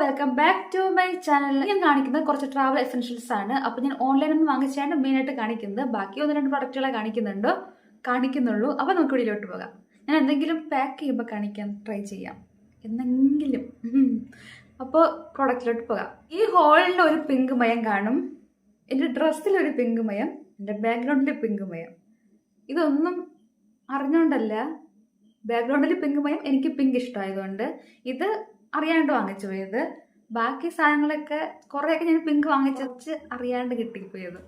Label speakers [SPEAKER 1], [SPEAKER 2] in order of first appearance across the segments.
[SPEAKER 1] Welcome back to my channel. ഞാൻ കാണിക്കുന്നത് കുറച്ച് ട്രാവൽ എസെൻഷ്യൽസ് ആണ്. അപ്പൊ ഞാൻ ഓൺലൈനിൽ നിന്ന് വാങ്ങിച്ചാണ് മെയിൻ ആയിട്ട് കാണിക്കുന്നത്. ബാക്കി 1-2 പ്രൊഡക്റ്റുകളെ കാണിക്കുന്നുള്ളൂ. അപ്പൊ നമുക്ക് വീഡിയോയിലോട്ട് പോകാം. ഞാൻ എന്തെങ്കിലും പാക്ക് ചെയ്യുമ്പോൾ കാണിക്കാൻ ട്രൈ ചെയ്യാം എന്നെങ്കിലും. അപ്പോൾ പ്രൊഡക്റ്റിലോട്ട് പോകാം. ഈ ഹോളിൽ ഒരു പിങ്ക് മയം കാണും, എൻ്റെ ഡ്രസ്സിൽ ഒരു പിങ്ക് മയം, എൻ്റെ ബാക്ക്ഗ്രൗണ്ടിൽ പിങ്ക് മയം. ഇതൊന്നും അറിഞ്ഞോണ്ടല്ല, ബാക്ക്ഗ്രൗണ്ടിൽ പിങ്ക് മയം എനിക്ക് പിങ്ക് ഇഷ്ടമായതുകൊണ്ട്. ഇത് അറിയാണ്ട് വാങ്ങിച്ചു പോയത്. ബാക്കി സാധനങ്ങളൊക്കെ കുറേയൊക്കെ ഞാൻ പിങ്ക് വാങ്ങിച്ച് അറിയാണ്ട് കിട്ടിപ്പോയത്.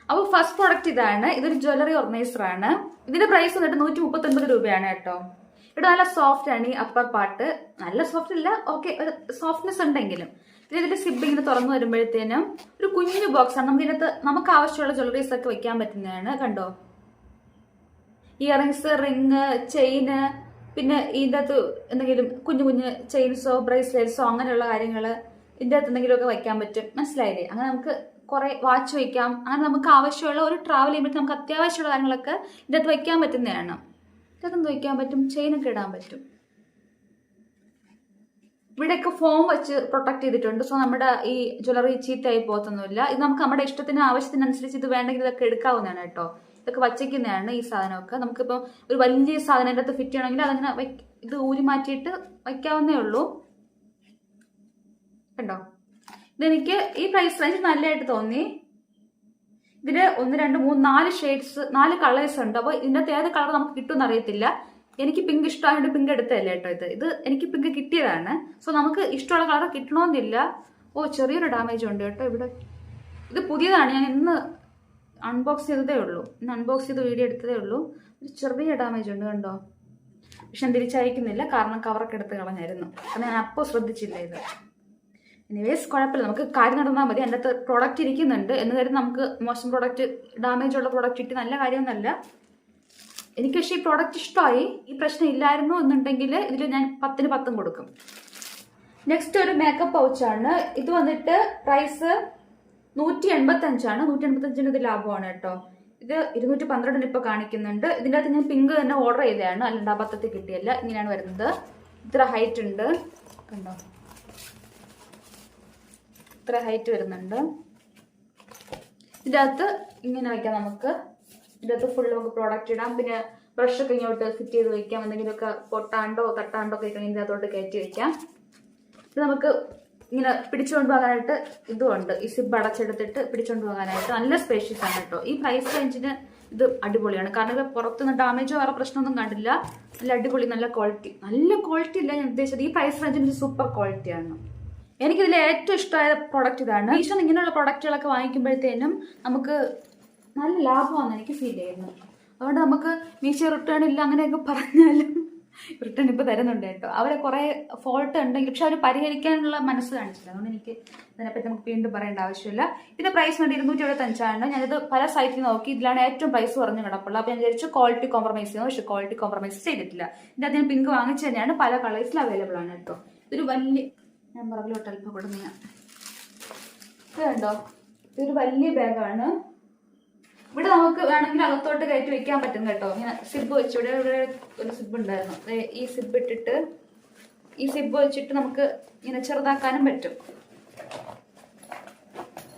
[SPEAKER 1] അപ്പോൾ ഫസ്റ്റ് പ്രോഡക്റ്റ് ഇതാണ്. ഇതൊരു ജ്വല്ലറി ഓർഗനൈസർ ആണ്. ഇതിന്റെ പ്രൈസ് വന്നിട്ട് 139 രൂപയാണ് കേട്ടോ. ഇവിടെ നല്ല സോഫ്റ്റ് ആണ് ഈ അപ്പർ പാർട്ട്. നല്ല സോഫ്റ്റ് ഇല്ല, ഓക്കെ, ഒരു സോഫ്റ്റ്നെസ് ഉണ്ടെങ്കിലും. ഇതിന്റെ സിബ് ഇങ്ങനെ തുറന്നു വരുമ്പോഴത്തേനും ഒരു കുഞ്ഞു ബോക്സ് ആണ്. നമുക്ക് ആവശ്യമുള്ള ജ്വല്ലറീസ് ഒക്കെ വെക്കാൻ പറ്റുന്നതാണ്. കണ്ടോ, ഇയറിങ്സ്, റിങ്, ചെയിന്, പിന്നെ ഇതിൻ്റെ അകത്ത് എന്തെങ്കിലും കുഞ്ഞു കുഞ്ഞ് ചെയിൻസോ ബ്രേസ്ലെറ്റ്സോ അങ്ങനെയുള്ള കാര്യങ്ങൾ ഇതിൻ്റെ അകത്ത് എന്തെങ്കിലുമൊക്കെ വയ്ക്കാൻ പറ്റും. മനസ്സിലായില്ലേ? അങ്ങനെ നമുക്ക് കുറെ വാച്ച് വയ്ക്കാം. അങ്ങനെ നമുക്ക് ആവശ്യമുള്ള ഒരു ട്രാവൽ ചെയ്യുമ്പോൾ നമുക്ക് അത്യാവശ്യമുള്ള കാര്യങ്ങളൊക്കെ ഇതിൻ്റെ അകത്ത് വയ്ക്കാൻ പറ്റുന്നതാണ്. ഇതൊക്കെ വയ്ക്കാൻ പറ്റും, ചെയിനൊക്കെ ഇടാൻ പറ്റും. ഇവിടെയൊക്കെ ഫോം വെച്ച് പ്രൊട്ടക്ട് ചെയ്തിട്ടുണ്ട്. സോ നമ്മുടെ ഈ ജ്വല്ലറി ചീത്തയായി പോകത്തൊന്നുമില്ല. ഇത് നമുക്ക് നമ്മുടെ ഇഷ്ടത്തിന് ആവശ്യത്തിനനുസരിച്ച് ഇത് വേണ്ടെങ്കിൽ ഇതൊക്കെ എടുക്കാവുന്നതാണ് കേട്ടോ. ഇതൊക്കെ വച്ചേക്കുന്നതാണ് ഈ സാധനമൊക്കെ. നമുക്കിപ്പോൾ ഒരു വലിയ സാധനം എൻ്റെ അകത്ത് ഫിറ്റ് ചെയ്യണമെങ്കിൽ അതങ്ങനെ ഇത് ഊരി മാറ്റിയിട്ട് വയ്ക്കാവുന്നേ ഉള്ളൂ. കണ്ടോ, ഇതെനിക്ക് ഈ പ്രൈസ് റേഞ്ച് നല്ലതായിട്ട് തോന്നി. ഇതിൽ 1, 2, 3, 4 ഷെയ്ഡ്സ്, 4 കളേഴ്സ് ഉണ്ട്. അപ്പോൾ ഇതിൻ്റെ അകത്ത് ഏത് കളർ നമുക്ക് കിട്ടുമെന്ന് അറിയത്തില്ല. എനിക്ക് പിങ്ക് ഇഷ്ടമായതുകൊണ്ട് പിങ്ക് എടുത്തതല്ല കേട്ടോ. ഇത് എനിക്ക് പിങ്ക് കിട്ടിയതാണ്. സോ നമുക്ക് ഇഷ്ടമുള്ള കളർ കിട്ടണമെന്നില്ല. ഓ, ചെറിയൊരു ഡാമേജ് ഉണ്ട് കേട്ടോ ഇവിടെ. ഇത് പുതിയതാണ്, ഞാൻ ഇന്ന് അൺബോക്സ് ചെയ്തതേ ഉള്ളൂ. ഇന്ന് അൺബോക്സ് ചെയ്ത് വീഡിയോ എടുത്തതേ ഉള്ളൂ. ഒരു ചെറിയ ഡാമേജ് ഉണ്ട് കണ്ടോ. പക്ഷെ ഞാൻ തിരിച്ചയക്കുന്നില്ല, കാരണം കവറൊക്കെ എടുത്ത് കളഞ്ഞായിരുന്നു. കാരണം ഞാൻ അപ്പോൾ ശ്രദ്ധിച്ചില്ല ഇത്. എനിവേസ് കുഴപ്പമില്ല, നമുക്ക് കാര്യം നടന്നാൽ മതി. എൻ്റെ അകത്ത് പ്രോഡക്റ്റ് ഇരിക്കുന്നുണ്ട് എന്ന് കരുതി നമുക്ക് മോശം പ്രോഡക്റ്റ്, ഡാമേജ് ഉള്ള പ്രോഡക്റ്റ് കിട്ടി നല്ല കാര്യമൊന്നുമല്ല. എനിക്ക് പക്ഷേ ഈ പ്രോഡക്റ്റ് ഇഷ്ടമായി. ഈ പ്രശ്നം ഇല്ലായിരുന്നു എന്നുണ്ടെങ്കിൽ ഇതിൽ ഞാൻ 10-ന് 10 കൊടുക്കും. നെക്സ്റ്റ് ഒരു മേക്കപ്പ് പൗച്ചാണ്. ഇത് വന്നിട്ട് പ്രൈസ് 185 185 ഇത് ലാഭമാണ് കേട്ടോ. ഇത് 212 ഇപ്പോൾ കാണിക്കുന്നുണ്ട്. ഇതിൻ്റെ അകത്ത് ഞാൻ പിങ്ക് തന്നെ ഓർഡർ ചെയ്തതാണ്, അല്ലാണ്ട് അബദ്ധത്തിൽ കിട്ടിയല്ല. ഇങ്ങനെയാണ് വരുന്നത്. ഇത്ര ഹൈറ്റ് ഉണ്ട് കണ്ടോ, ഇത്ര ഹൈറ്റ് വരുന്നുണ്ട്. ഇതിൻ്റെ അകത്ത് ഇങ്ങനെ വയ്ക്കാം നമുക്ക്. ഇതിൻ്റെ അകത്ത് ഫുള്ള് നമുക്ക് പ്രോഡക്റ്റ് ഇടാം. പിന്നെ ബ്രഷൊക്കെ ഇങ്ങോട്ട് ഫിറ്റ് ചെയ്ത് വയ്ക്കാം. എന്തെങ്കിലുമൊക്കെ പൊട്ടാണ്ടോ തട്ടാണ്ടോ ഒക്കെ ഇതിൻ്റെ അകത്തോട്ട് കയറ്റി വയ്ക്കാം. ഇത് നമുക്ക് ഇങ്ങനെ പിടിച്ചുകൊണ്ട് പോകാനായിട്ട് ഇതുമുണ്ട്. ഈ സിബ് അടച്ചെടുത്തിട്ട് പിടിച്ചുകൊണ്ട് പോകാനായിട്ട് നല്ല സ്പേഷ്യസ് ആണ് കേട്ടോ. ഈ പ്രൈസ് റേഞ്ചിന് ഇത് അടിപൊളിയാണ്. കാരണം ഇത് പുറത്തുനിന്ന് ഡാമേജോ വേറെ പ്രശ്നമൊന്നും കണ്ടില്ല. നല്ല അടിപൊളി, നല്ല ക്വാളിറ്റി ഇല്ല ഞാൻ ഉദ്ദേശിച്ചത്. ഈ പ്രൈസ് റേഞ്ചിന് സൂപ്പർ ക്വാളിറ്റിയാണ്. എനിക്കിതിൽ ഏറ്റവും ഇഷ്ടമായ പ്രോഡക്റ്റ് ഇതാണ്. ഈശ്വരൻ ഇങ്ങനെയുള്ള പ്രൊഡക്റ്റുകളൊക്കെ വാങ്ങിക്കുമ്പോഴത്തേനും നമുക്ക് നല്ല ലാഭമാണ് എനിക്ക് ഫീൽ ചെയ്യുന്നു. അതുകൊണ്ട് നമുക്ക് മീശോ റിട്ടേൺ ഇല്ല അങ്ങനെയൊക്കെ പറഞ്ഞാലും റിട്ടേൺ ഇപ്പോൾ തരുന്നുണ്ട് കേട്ടോ. അവരെ കുറേ ഫോൾട്ട് ഉണ്ടെങ്കിൽ പക്ഷെ അവർ പരിഹരിക്കാനുള്ള മനസ്സ് കാണിച്ചില്ല. അതുകൊണ്ട് എനിക്ക് ഇതിനെപ്പറ്റി നമുക്ക് വീണ്ടും പറയേണ്ട ആവശ്യമില്ല. ഇതിന്റെ പ്രൈസ് വേണ്ടി 275. ഞാനിത് പല സൈറ്റിൽ നോക്കി, ഇതിലാണ് ഏറ്റവും പ്രൈസ് കുറഞ്ഞ് കിടപ്പുള്ളത്. അപ്പോൾ ഞാൻ വിചാരിച്ചു ക്വാളിറ്റി കോംപ്രമൈസ് ചെയ്യുന്നു. പക്ഷെ ക്വാളിറ്റി കോംപ്രമൈസ് ചെയ്തിട്ടില്ല. ഇതിൻ്റെ അതിന് പിങ്ക് വാങ്ങിച്ചു തന്നെയാണ്, പല കളേഴ്സിൽ അവൈലബിൾ ആണ് കേട്ടോ. ഇതൊരു വലിയ, ഞാൻ പുറകിലോട്ട് അല്പം കൊടുക്കുന്ന ഇത് കണ്ടോ, ഇതൊരു വലിയ ബാഗാണ്. ഇവിടെ നമുക്ക് വേണമെങ്കിൽ അകത്തോട്ട് കയറ്റി വെക്കാൻ പറ്റും കേട്ടോ. ഇങ്ങനെ സിബ് വെച്ച്, ഇവിടെ ഒരു സിബ് ഉണ്ടായിരുന്നു. ഈ സിബ് ഇട്ടിട്ട്, ഈ സിബ് വെച്ചിട്ട് നമുക്ക് ഇങ്ങനെ ചെറുതാക്കാനും പറ്റും.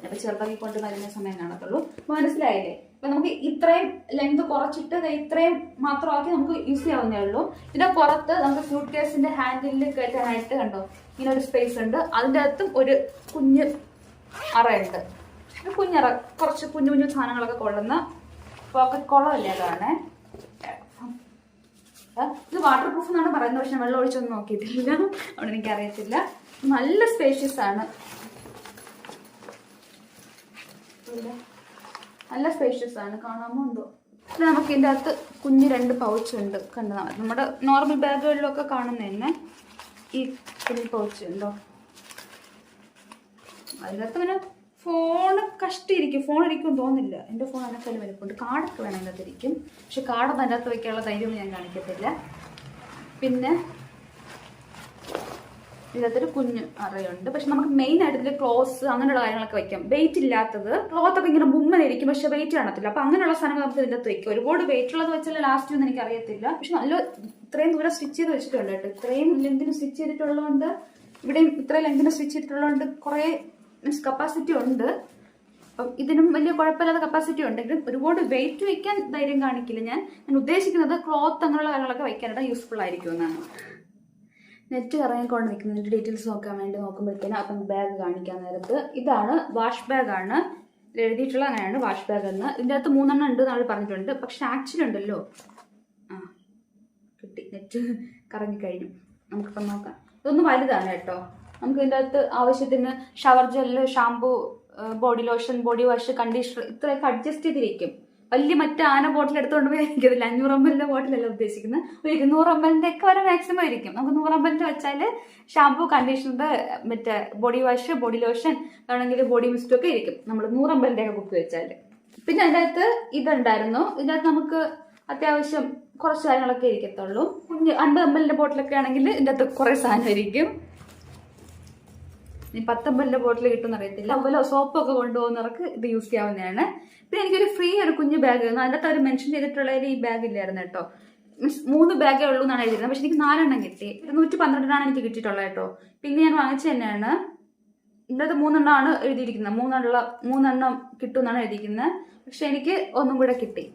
[SPEAKER 1] അപ്പൊ ചെറുതാക്കിക്കൊണ്ട് വരുന്ന സമയം കാണത്തുള്ളൂ. മനസ്സിലായില്ലേ? അപ്പൊ നമുക്ക് ഇത്രയും ലെങ്ത് കുറച്ചിട്ട് ഇത്രയും മാത്രമാക്കി നമുക്ക് യൂസ് ചെയ്യാവുന്നേ ഉള്ളൂ. ഇതിന്റെ പുറത്ത് നമുക്ക് സ്യൂട്ട് കേസിന്റെ ഹാൻഡിലിൽ കയറ്റാനായിട്ട് കണ്ടോ ഇങ്ങനെ ഒരു സ്പേസ് ഉണ്ട്. അതിൻ്റെ അകത്തും ഒരു കുഞ്ഞ് അറയുണ്ട്. കുഞ്ഞറ, കുറച്ച് കുഞ്ഞു കുഞ്ഞു സാധനങ്ങളൊക്കെ കൊള്ളുന്ന പോക്കറ്റ് കോളമല്ലേ അതാണ്. ഇത് വാട്ടർ പ്രൂഫ് എന്നാണ് പറയുന്നത്, പക്ഷെ വെള്ളം ഒഴിച്ചൊന്നും നോക്കിയിട്ടില്ല, അതുകൊണ്ട് എനിക്കറിയത്തില്ല. നല്ല സ്പേഷ്യസ് ആണ്, നല്ല സ്പേഷ്യസ് ആണ്. കാണാമോ എന്തോ. ഇത് നമുക്ക് ഇതിൻ്റെ അകത്ത് കുഞ്ഞ് 2 പൗച്ച് ഉണ്ട്. കണ്ടോ, നമ്മുടെ നോർമൽ ബാഗുകളിലൊക്കെ കാണുന്ന തന്നെ ഈ കുഞ്ഞ് പൗച്ച് ഉണ്ടോ. അതിനകത്ത് ഇങ്ങനെ ഫോൺ കഷ്ടിയിരിക്കും. ഫോൺ ഇരിക്കും തോന്നില്ല. എൻ്റെ ഫോൺ അതിനകത്ത് വലിപ്പമുണ്ട്. കാർഡൊക്കെ വേണം അതിനകത്ത് ഇരിക്കും. പക്ഷെ കാർഡൊന്നും അതിനകത്ത് വയ്ക്കാനുള്ള ധൈര്യമൊന്നും ഞാൻ കാണിക്കത്തില്ല. പിന്നെ ഇതിനകത്തൊരു കുഞ്ഞ് അറയുണ്ട്. പക്ഷെ നമുക്ക് മെയിൻ ആയിട്ട് ഇതിൽ ക്ലോത്ത്സ് അങ്ങനെയുള്ള കാര്യങ്ങളൊക്കെ വയ്ക്കാം. വെയിറ്റ് ഇല്ലാത്തത്, ക്ലോത്തൊക്കെ ഇങ്ങനെ മുമ്മനായിരിക്കും പക്ഷെ വെയിറ്റ് കാണത്തില്ല. അപ്പൊ അങ്ങനെയുള്ള സാധനങ്ങൾ നമുക്ക് ഇതിൻ്റെ അകത്ത് വയ്ക്കും. ഒരുപാട് വെയിറ്റ് ഉള്ളത് വെച്ചാൽ ലാസ്റ്റ് ഒന്നും എനിക്ക് അറിയത്തില്ല. പക്ഷെ നല്ല ഇത്രയും ദൂരം സ്റ്റിച്ച് ചെയ്ത് വെച്ചിട്ടുണ്ട് കേട്ടോ. ഇത്രയും ലെന്തിന് സ്റ്റിച്ച് ചെയ്തിട്ടുള്ളതുകൊണ്ട് ഇവിടെയും ഇത്ര ലെങ്തിന് സ്റ്റിച്ച് ചെയ്തിട്ടുള്ളതുകൊണ്ട് കുറേ മീൻസ് കപ്പാസിറ്റി ഉണ്ട്. അപ്പം ഇതിനും വലിയ കുഴപ്പമില്ലാത്ത കപ്പാസിറ്റി ഉണ്ടെങ്കിലും ഒരുപാട് വെയിറ്റ് വയ്ക്കാൻ ധൈര്യം കാണിക്കില്ല. ഞാൻ ഉദ്ദേശിക്കുന്നത് ക്ലോത്ത് അങ്ങനെയുള്ള കാര്യങ്ങളൊക്കെ വയ്ക്കാനായിട്ട് യൂസ്ഫുൾ ആയിരിക്കും എന്നാണ്. നെറ്റ് ഇറങ്ങിക്കൊണ്ട് നിൽക്കുന്നതിൻ്റെ ഡീറ്റെയിൽസ് നോക്കാൻ വേണ്ടി നോക്കുമ്പോഴത്തേനും അപ്പം ബാഗ് കാണിക്കാൻ നേരത്ത് ഇതാണ് വാഷ് ബാഗാണ് എഴുതിയിട്ടുള്ള, അങ്ങനെയാണ് വാഷ് ബാഗ് എന്ന്. ഇതിൻ്റെ അകത്ത് 3 എണ്ണം ഉണ്ട് എന്നാണ് പറഞ്ഞിട്ടുണ്ട്. പക്ഷെ ആക്ച്വലി ഉണ്ടല്ലോ, കിട്ടി, നെറ്റ് കറങ്ങിക്കഴിഞ്ഞു. നമുക്കിപ്പം നോക്കാം. ഇതൊന്നും വലുതാണ് കേട്ടോ. നമുക്ക് ഇതിൻ്റെ അകത്ത് ആവശ്യത്തിന് shower gel, shampoo, body lotion, body wash, conditioner ഇത്രയൊക്കെ അഡ്ജസ്റ്റ് ചെയ്തിരിക്കും. വലിയ മറ്റേ ആന ബോട്ടിൽ എടുത്തുകൊണ്ട് പോയി ഇരിക്കത്തില്ല. 500 ml ബോട്ടിലല്ല ഉദ്ദേശിക്കുന്നത്, ഒരു 200 ml ഒക്കെ വരെ മാക്സിമം ഇരിക്കും. നമുക്ക് 100 ml വെച്ചാൽ ഷാമ്പു, കണ്ടീഷണർ, മറ്റേ ബോഡി വാഷ്, ബോഡി ലോഷൻ ആണെങ്കിൽ ബോഡി മിസ്റ്റ് ഒക്കെ ഇരിക്കും നമ്മൾ 100 ml ഒക്കെ കുപ്പി വെച്ചാൽ. പിന്നെ അതിൻ്റെ അകത്ത് ഇതുണ്ടായിരുന്നു. ഇതിനകത്ത് നമുക്ക് അത്യാവശ്യം കുറച്ച് കാര്യങ്ങളൊക്കെ ഇരിക്കത്തുള്ളൂ. 50 ml ബോട്ടിലൊക്കെ ആണെങ്കിൽ ഇതിൻ്റെ അകത്ത് കുറേ സാധനം ഇരിക്കും. 10 ml ബോട്ടിൽ കിട്ടുമെന്ന് അറിയത്തില്ല. അതുപോലെ സോപ്പൊക്കെ കൊണ്ടുപോകുന്നവർക്ക് ഇത് യൂസ് ചെയ്യാവുന്നതാണ്. പിന്നെ എനിക്കൊരു ഫ്രീ ഒരു കുഞ്ഞു ബാഗ് തന്നു. അതിനകത്ത് അവർ മെൻഷൻ ചെയ്തിട്ടുള്ളതിൽ ഈ ബാഗ് ഇല്ലായിരുന്നു കേട്ടോ. മീൻസ് 3 ബാഗേ ഉള്ളൂ എന്നാണ് എഴുതിയിരുന്നത്. പക്ഷെ എനിക്ക് 4 എണ്ണം കിട്ടി. 112 എനിക്ക് കിട്ടിയിട്ടുള്ളത് കേട്ടോ. പിന്നെ ഞാൻ വാങ്ങിച്ചു തന്നെയാണ്. ഇതിനകത്ത് 3 എണ്ണമാണ് എഴുതിയിരിക്കുന്നത്. 3 എണ്ണം കിട്ടും എന്നാണ് എഴുതിയിരിക്കുന്നത്. പക്ഷെ എനിക്ക് ഒന്നും കൂടെ കിട്ടി.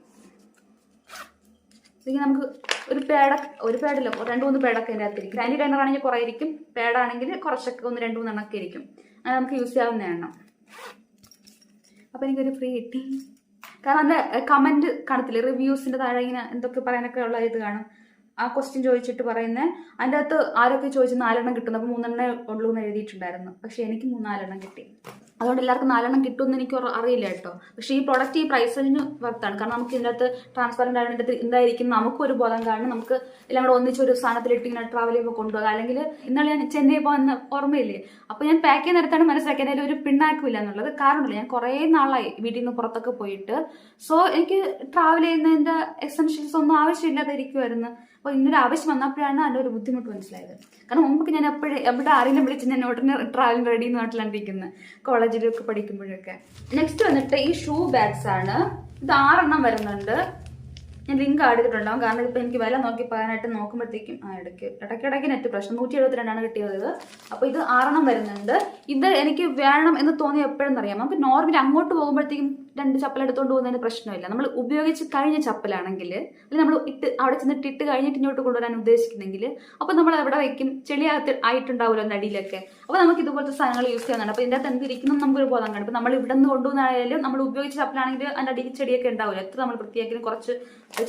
[SPEAKER 1] ഇല്ലെങ്കിൽ നമുക്ക് ഒരു പേടില്ല, 2-3 പേടൊക്കെ അതിൻ്റെ അകത്തിരിക്കും. ഹാൻഡി ലൈനർ ആണെങ്കിൽ കുറേ ഇരിക്കും, പേടാണെങ്കിൽ കുറച്ചൊക്കെ 1-2-3 എണ്ണമൊക്കെ ഇരിക്കും. അത് നമുക്ക് യൂസ് ചെയ്യാവുന്നതാണ്. അപ്പം എനിക്കൊരു ഫ്രീ കിട്ടി. കാരണം അതിൻ്റെ കമൻറ്റ് കാണത്തില്ലേ, റിവ്യൂസിൻ്റെ താഴെ ഇങ്ങനെ എന്തൊക്കെ പറയാനൊക്കെ ഉള്ള ഇത് കാണും. ആ ക്വസ്റ്റ്യൻ ചോദിച്ചിട്ട് പറയുന്നത് അതിൻ്റെ അകത്ത് ആരൊക്കെ ചോദിച്ച് 4 എണ്ണം കിട്ടുന്നു. അപ്പോൾ 3 എണ്ണേ ഉള്ളൂ എന്ന് എഴുതിയിട്ടുണ്ടായിരുന്നു. പക്ഷെ എനിക്ക് 4 എണ്ണം കിട്ടി. അതുകൊണ്ട് എല്ലാവർക്കും 4 എണ്ണം കിട്ടുമെന്ന് എനിക്ക് അറിയില്ല കേട്ടോ. പക്ഷേ ഈ പ്രൊഡക്റ്റ് ഈ പ്രൈസിന് വർത്താണ്. കാരണം നമുക്ക് ഇതിൻ്റെ അകത്ത് ട്രാൻസ്പെറൻ്റ് ആയതിൻ്റെ എന്തായിരിക്കും നമുക്കൊരു ബോധം കാണും. നമുക്ക് എല്ലാം കൂടെ ഒന്നിച്ചൊരു സാധനത്തിലിട്ട് ഇങ്ങനെ ട്രാവൽ ചെയ്യുമ്പോൾ കൊണ്ടുപോകാം. അല്ലെങ്കിൽ ഇന്നലെ ഞാൻ ചെന്നൈ പോകുന്ന ഓർമ്മയില്ലേ, അപ്പോൾ ഞാൻ പാക്ക് ചെയ്യുന്ന നേരത്താണ് മനസ്സിലാക്കിയത് അതിൽ ഒരു പിണ്ണാക്കില്ല എന്നുള്ളത്. കാരണമില്ല, ഞാൻ കുറേ നാളായി വീട്ടിൽ നിന്ന് പുറത്തൊക്കെ പോയിട്ട്. സോ എനിക്ക് ട്രാവൽ ചെയ്യുന്നതിൻ്റെ എസെൻഷ്യൽസ് ഒന്നും ആവശ്യമില്ലാതെ ഇരിക്കുമായിരുന്നു. അപ്പോൾ ഇന്നൊരു ആവശ്യം വന്നപ്പോഴാണ് അതിൻ്റെ ഒരു ബുദ്ധിമുട്ട് മനസ്സിലായത്. കാരണം മുമ്പ് ഞാൻ എപ്പോഴും എവിടെ ആരെങ്കിലും വിളിച്ച് ഞാൻ ഉടനെ ട്രാവലിംഗ് റെഡി നാട്ടിലാണ് ഇരിക്കുന്നത്, കോളേജിലൊക്കെ പഠിക്കുമ്പോഴൊക്കെ. നെക്സ്റ്റ് വന്നിട്ട് ഈ ഷൂ ബാഗ്സ് ആണ്. ഇത് 6 എണ്ണം വരുന്നുണ്ട്. ഞാൻ ലിങ്ക് ആഡ് ചെയ്തിട്ടുണ്ടാവും. കാരണം ഇതിപ്പോൾ എനിക്ക് വില നോക്കി പറയാനായിട്ട് നോക്കുമ്പോഴത്തേക്കും ഇടയ്ക്കിടയ്ക്ക് നെറ്റ് പ്രശ്നം. 172 കിട്ടിയത്. അപ്പോൾ ഇത് 6 എണ്ണം വരുന്നുണ്ട്. ഇത് എനിക്ക് വേണം എന്ന് തോന്നി എപ്പോഴെന്ന് അറിയാം. നമുക്ക് നോർമലി അങ്ങോട്ട് പോകുമ്പോഴത്തേക്കും 2 ചപ്പൽ എടുത്തുകൊണ്ട് പോകുന്നതിന് പ്രശ്നമില്ല. നമ്മൾ ഉപയോഗിച്ച് കഴിഞ്ഞ ചപ്പലാണെങ്കിൽ, അല്ലെങ്കിൽ നമ്മൾ അവിടെ ചെന്നിട്ട് ഇട്ട് കഴിഞ്ഞിട്ട് ഇങ്ങോട്ട് കൊണ്ടുവരാൻ ഉദ്ദേശിക്കുന്നെങ്കിൽ, അപ്പോൾ നമ്മൾ എവിടെ വയ്ക്കും? ചെളിയകത്ത് ആയിട്ടുണ്ടാവുമല്ലോ അതിൻ്റെ അടിയിലൊക്കെ. അപ്പോൾ നമുക്ക് ഇതുപോലത്തെ സാധനങ്ങൾ യൂസ് ചെയ്യാവുന്നതാണ്. അപ്പോൾ ഇതിൻ്റെ അകത്ത് എന്തിരിക്കണം നമുക്കൊരു ബോധം കാണും. ഇപ്പോൾ നമ്മൾ ഇവിടെ നിന്ന് കൊണ്ടുവന്നായാലും നമ്മൾ ഉപയോഗിച്ച ചപ്പലാണെങ്കിൽ അതിൻ്റെ അടിയിൽ ചെടിയൊക്കെ ഉണ്ടാവില്ല. എത്ര നമ്മൾ വൃത്തിയാക്കിയാലും കുറച്ച്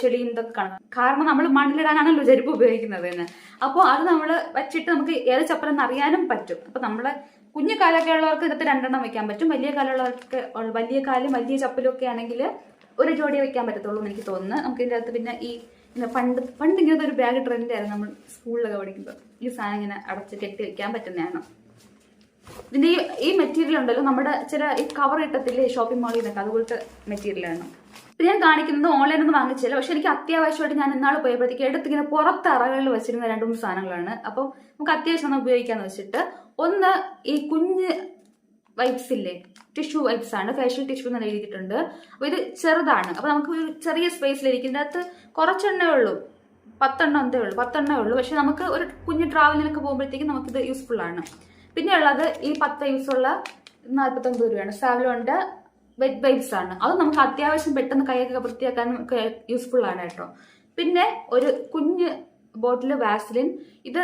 [SPEAKER 1] ചെളിയും ഇതൊക്കെ കാണാം. കാരണം നമ്മൾ മണ്ണിലിടാനാണല്ലോ ചെരുപ്പ് ഉപയോഗിക്കുന്നത് തന്നെ. അപ്പോൾ അത് നമ്മൾ വെച്ചിട്ട് നമുക്ക് ഏത് ചപ്പലെന്ന് അറിയാനും പറ്റും. അപ്പോൾ നമ്മളെ കുഞ്ഞു കാലൊക്കെ ഉള്ളവർക്ക് ഇതിനകത്ത് 2 എണ്ണം വെക്കാൻ പറ്റും. വലിയ കാലുള്ളവർക്ക്, വലിയ കാലും വലിയ ചപ്പലും ഒക്കെ ആണെങ്കിൽ ഒരു ജോഡിയെ വെക്കാൻ പറ്റത്തുള്ളൂ എന്ന് എനിക്ക് തോന്നുന്നു. നമുക്ക് ഇതിൻ്റെ അകത്ത് പിന്നെ ഈ പണ്ട് ഇങ്ങനത്തെ ഒരു ബാഗ് ട്രെൻഡായിരുന്നു. നമ്മൾ സ്കൂളിലൊക്കെ പഠിക്കുമ്പോൾ ഈ സാധനം ഇങ്ങനെ അടച്ച് കെട്ടി വെക്കാൻ പറ്റുന്നതാണ്. ഇതിൻ്റെ ഈ മെറ്റീരിയൽ ഉണ്ടല്ലോ, നമ്മുടെ ചില ഈ കവർ കിട്ടത്തില്ലേ ഷോപ്പിംഗ് മാളിൽ നിന്നൊക്കെ, അതുപോലത്തെ മെറ്റീരിയലാണ്. ഇപ്പം ഞാൻ കാണിക്കുന്നത് ഓൺലൈനിൽ നിന്ന് വാങ്ങിച്ചില്ല. പക്ഷെ എനിക്ക് അത്യാവശ്യമായിട്ട് ഞാൻ ഇന്നാൾ പോയപ്പോഴത്തേക്ക് എടുത്തിങ്ങനെ പുറത്ത് അറകളിൽ വെച്ചിരുന്ന 2-3 സാധനങ്ങളാണ്. അപ്പോൾ നമുക്ക് അത്യാവശ്യം ഒന്ന് ഉപയോഗിക്കാന്ന് വെച്ചിട്ട്, ഒന്ന് ഈ കുഞ്ഞ് വൈപ്സ് ഇല്ലേ, ടിഷ്യൂ വൈപ്സ് ആണ്, ഫേഷ്യൽ ടിഷ്യൂ എന്ന് എഴുതിയിട്ടുണ്ട്. അപ്പോൾ ഇത് ചെറുതാണ്. അപ്പോൾ നമുക്ക് ഒരു ചെറിയ സ്പേസിലിരിക്കും. ഇതിൻ്റെ അകത്ത് കുറച്ചെണ്ണേ ഉള്ളൂ, 10 എണ്ണേ ഉള്ളൂ. പക്ഷെ നമുക്ക് ഒരു കുഞ്ഞ് ട്രാവലിനൊക്കെ പോകുമ്പോഴത്തേക്കും നമുക്കിത് യൂസ്ഫുൾ ആണ്. പിന്നെ ഉള്ളത് ഈ 10 വൈപ്സുള്ള 49 രൂപയാണ്. സാവലോണിൻ്റെ വെറ്റ് വൈപ്സ് ആണ്. അത് നമുക്ക് അത്യാവശ്യം പെട്ടെന്ന് കൈയൊക്കെ വൃത്തിയാക്കാനും ഒക്കെ യൂസ്ഫുൾ ആണ് കേട്ടോ. പിന്നെ ഒരു കുഞ്ഞ് ബോട്ടിൽ വാസ്ലിൻ. ഇത്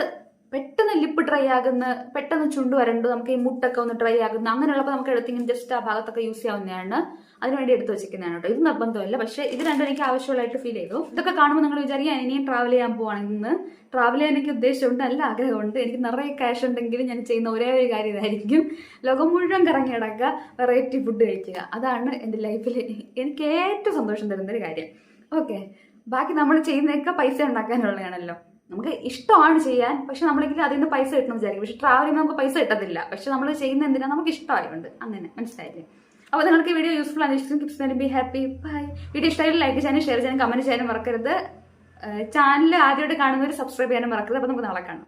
[SPEAKER 1] പെട്ടെന്ന് ലിപ്പ് ഡ്രൈ ആകുന്ന, പെട്ടെന്ന് ചുണ്ട് വരണ്ട്, നമുക്ക് ഈ മുട്ടൊക്കെ ഒന്ന് ഡ്രൈ ആകുന്ന അങ്ങനെയുള്ളപ്പോൾ നമുക്ക് എടുത്തിങ്ങനെ ജസ്റ്റ് ആ ഭാഗത്തൊക്കെ യൂസ് ചെയ്യാവുന്നതാണ്. അതിനുവേണ്ടി എടുത്ത് വെച്ചിരിക്കുന്നതാണ് കേട്ടോ. ഇത് നിർബന്ധമല്ല, പക്ഷേ ഇത് രണ്ടും എനിക്ക് ആവശ്യമുള്ളതായിട്ട് ഫീൽ ചെയ്തു. ഇതൊക്കെ കാണുമ്പോൾ നിങ്ങൾ വിചാരിക്കുക ഇനിയും ട്രാവൽ ചെയ്യാൻ പോവാണെങ്കിൽ. ട്രാവൽ ചെയ്യാൻ എനിക്ക് ഉദ്ദേശമുണ്ട്, നല്ല ആഗ്രഹമുണ്ട്. എനിക്ക് നിറയെ ക്യാഷ് ഉണ്ടെങ്കിൽ ഞാൻ ചെയ്യുന്ന ഒരേ ഒരു കാര്യം ഇതായിരിക്കും. ലോകം മുഴുവൻ കറങ്ങി കിടക്കുക, വെറൈറ്റി ഫുഡ് കഴിക്കുക. അതാണ് എൻ്റെ ലൈഫിൽ എനിക്ക് ഏറ്റവും സന്തോഷം തരുന്നൊരു കാര്യം. ഓക്കെ, ബാക്കി നമ്മൾ ചെയ്യുന്നതൊക്കെ പൈസ ഉണ്ടാക്കാനുള്ളതാണല്ലോ. നമുക്ക് ഇഷ്ടമാണ് ചെയ്യാൻ, പക്ഷെ നമ്മളെങ്കിലും അതിൽ നിന്ന് പൈസ കിട്ടണം വിചാരിക്കും. പക്ഷെ ട്രാവൽ ചെയ്യുമ്പോൾ നമുക്ക് പൈസ കിട്ടത്തില്ല. പക്ഷെ നമ്മൾ ചെയ്യുന്ന എന്തിനാ നമുക്ക് ഇഷ്ടമായതുകൊണ്ട്. അങ്ങനെ മനസ്സിലായില്ലേ? അപ്പോൾ നിങ്ങൾക്ക് വീഡിയോ യൂസ്ഫുൾ ആയിരിക്കും. Kids be happy. Bye. Video ഇഷ്ടമായി ലൈക്ക് ചെയ്യാനും ഷെയർ ചെയ്യാനും കമന്റ് ചെയ്യാനും മറക്കരുത്. ചാനൽ ആദ്യമായിട്ട് കാണുന്നവർ സബ്സ്ക്രൈബ് ചെയ്യാനും മറക്കരുത്. അപ്പോൾ നമുക്ക് നാളെ കാണാം.